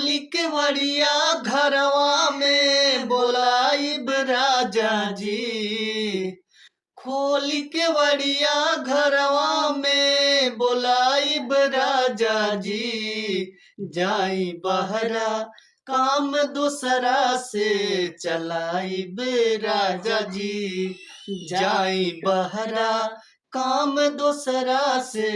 खोली के वड़िया घरवा में बोलाइब राजा जी। खोली के वड़िया घरवा में बोलाइब राजा जी। जाई बहरा काम दूसरा से चलाइब राजा जी। जाई बहरा काम दूसरा से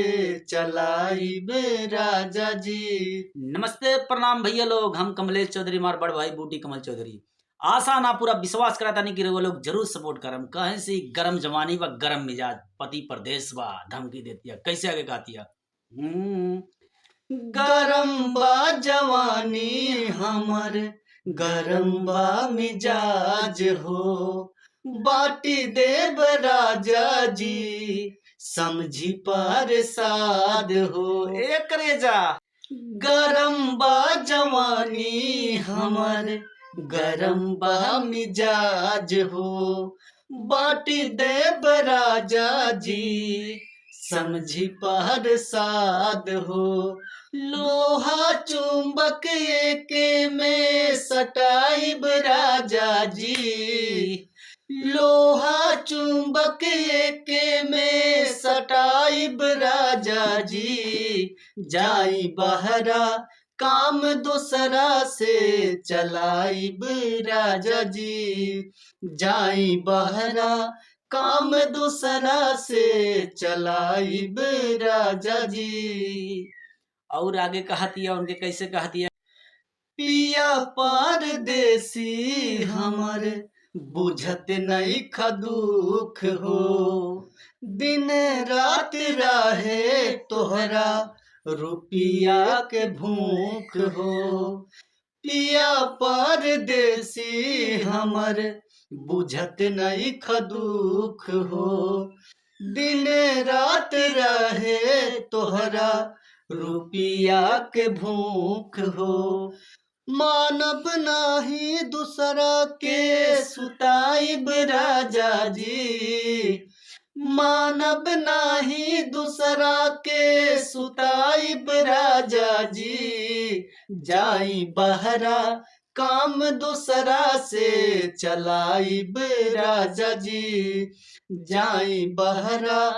चलाइब राजा जी। नमस्ते प्रणाम भैया लोग, हम कमलेश चौधरी मार बड़ भाई बूटी कमल चौधरी। आशा ना पूरा विश्वास कराता नहीं कि वो लोग जरूर सपोर्ट करम। कहें से गरम जवानी व गरम मिजाज, पति प्रदेश बा धमकी देती है। कैसे आगे गाती है? गरम बा जवानी हमर, गरम बा मिजाज हो। बाटी देव राजा जी, समझी पार साध हो। एक रेजा गरम बा जवानी हमर, गरम बा मिजाज हो। बाटी देव राजा जी, समझी पार साध हो। लोहा चुंबक एके में सटाइब राजा जी। लोहा चुंबक एके में सटाइब राजा जी। जाई बहरा काम दूसरा से चलाइब राजा जी। जाई बहरा काम दूसरा से चलाइब राजा जी। और आगे कहती है, उनके कैसे कहती है? पिया परदेसी हमर, बुझत नहीं खदुख हो। दिन रात रहे तोहरा रुपिया के भूख हो। पिया परदेसी हमर, बुझत नहीं खदुख हो। दिन रात रहे तोहरा रुपिया के भूख हो। मानब नाही दूसरा के सुताइब राजा जी। मानब नाही दूसरा के सुताइब राजा जी। जाई बहरा काम दूसरा से चलाइब राजा जी। जाई बहरा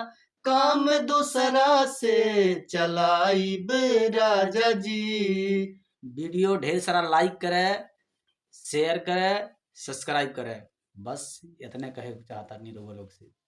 काम दूसरा से चलाइब राजा जी। वीडियो ढेर सारा लाइक करे, शेयर करे, सब्सक्राइब करे। बस इतने कहे चाहता नहीं लोगों लोग से।